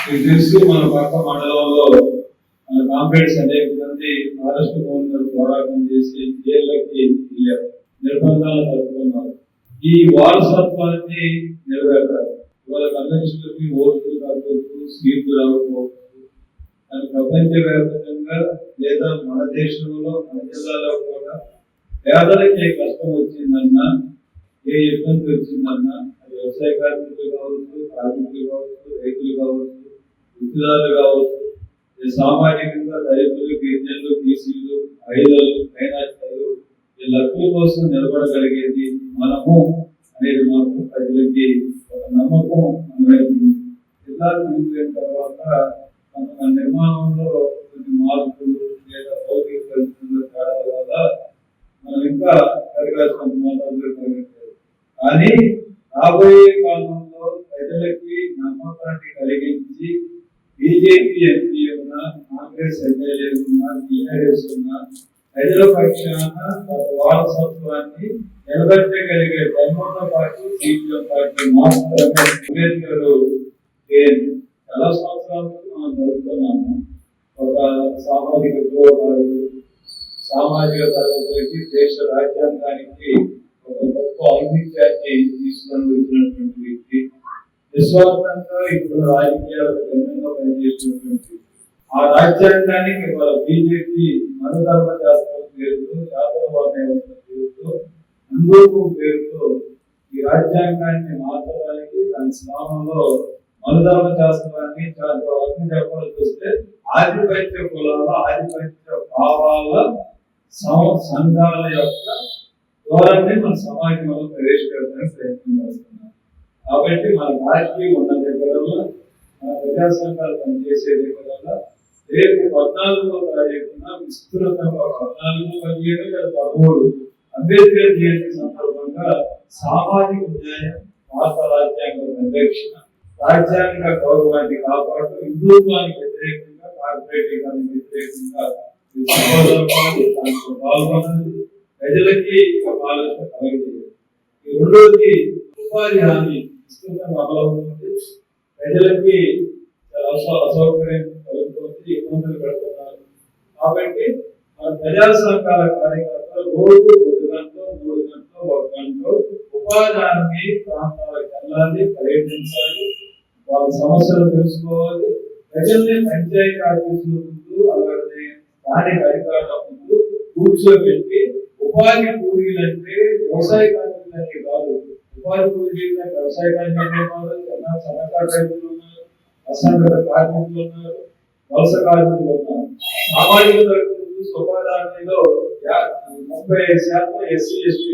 మీకు తెలుసు మన పక్క మండలంలో మన కాంప్లైంట్స్ అనేక మంది ఫారెస్ట్ ఓనర్ పోరాటం చేసి జైళ్ళకి నిర్బంధాలు తప్పుకున్నారు. ఈ వారసత్వాన్ని నిలబెట్టాలి. ఇవాళ కన్వెన్షన్లకి ఓట్లు తగ్గొచ్చు, సీట్లు రాకపోవచ్చు. కానీ ప్రపంచవ్యాప్తంగా లేదా మన దేశంలో మన జిల్లాలో కూడా పేదలకి కష్టం వచ్చిందన్నా, ఏ ఇబ్బంది వచ్చిందన్నా, అది వ్యవసాయ కార్మికులు కావచ్చు, కార్మికులు కావచ్చు, రైతులు కావచ్చు, వృత్తిదారులు కావచ్చు, సామాజికంగా దళితులు, గిరిజనులు, బీసీలు, మహిళలు, మైనార్టీలు ఈ లక్కుల కోసం నిలబడగలిగేది మనము అనేది మాకు ప్రజలకి ఒక నమ్మకం అనేది. జిల్లా తిరిగిన తర్వాత మన నిర్మాణంలో కొన్ని మార్పులు లేదా భౌతిక పరిస్థితుల తేడా వల్ల మనం ఇంకా పెరగాల్సిన మోతాదులు పెరగట్లేదు. కానీ రాబోయే కాలంలో ప్రజలకి నమ్మకాన్ని కలిగించి బీజేపీ ఎంపీ ఉన్నా, కాంగ్రెస్ ఎమ్మెల్యే ఉన్నా, టీఆర్ఎస్ ఉన్నా ప్రజల పక్షాన వారసత్వాన్ని నిలబెట్టగలిగే దమ్మున్న పార్టీ సిపిఎం పార్టీ మాత్రమే. అంబేద్కర్ చాలా సంవత్సరాల నుంచి మనం జరుపుతున్నాము. ఒక సామాజిక ద్రోహాలు, సామాజిక తరగతులకి, దేశ రాజ్యాంగానికి ఒక గొప్ప ఆధిక్యాన్ని తీసుకొని వచ్చినటువంటి వ్యక్తి, నిస్వార్థంగా ఇప్పుడు రాజకీయాలకు భిన్నంగా పనిచేసినటువంటి ఆ రాజ్యాంగానికి వాళ్ళ బీజేపీ మనుధర్మ శాస్త్రం పేరుతో, శాస్త్రవాద వ్యవస్థ పేరుతో, హిందూత్వం పేరుతో ఈ రాజ్యాంగాన్ని మార్చడానికి దాని స్థానంలో మనుధర్మ శాస్త్రాన్ని చెప్పాల్సి చూస్తే ఆధిపత్య కులాల, ఆధిపత్య భావాల సంఘాల యొక్క ధోరణి మన సమాజంలో ప్రవేశపెట్టడానికి ప్రయత్నం చేస్తున్నాం. కాబట్టి మన పార్టీ ఉన్న దగ్గరలో, మన ప్రజా సంఘాలు పనిచేసే దగ్గరలో రేపు 14వ తారీఖున విస్తృతంగా 14, 17, 13 అంబేద్కర్ జయంతి సందర్భంగా సామాజిక న్యాయం, భారత రాజ్యాంగ పరిరక్షణ, రాజ్యాంగ గౌరవాన్ని కాపాడు, హిందూత్వానికి వ్యతిరేకంగా, కార్పొరేటిజానికి వ్యతిరేకంగా పాల్గొన్నది ప్రజలకి ఒక ఆలోచన కలగలేదు. రెండోది ఉపాధి హామీ విస్తృతంగా అమలవుతుంది. ప్రజలకి అసౌకర్యం కలుగుతుంది, ఇబ్బందులు పెడుతున్నారు. కాబట్టి మన ప్రజా సంఘాల కార్యకర్తలు రోజు 2 గంటలు, 3 గంటలు, 1 గంట ఉపాధి హామీ ప్రాంతాలకు వెళ్ళాలి, పర్యటించాలి, వాళ్ళ సమస్యలు తెలుసుకోవాలి. ప్రజల్ని పంచాయతీ ఆఫీసుల ముందు, అలాగే స్థానిక అధికారుల ముందు కూర్చోబెట్టి ఉపాధి కూలీలంటే వ్యవసాయ కార్మికులనే కాదు, ఉపాధి కూలీలు వ్యవసాయ కార్మికులే కాదు, సన్నకారు రైతులు ఉన్నారు, అసంఘటిత కార్మికులు ఉన్నారు, వలస కార్మికులు ఉన్నారు. సామాజిక తరగతులు ఉపాధి హామీలో 35% ఎస్సీ ఎస్టీ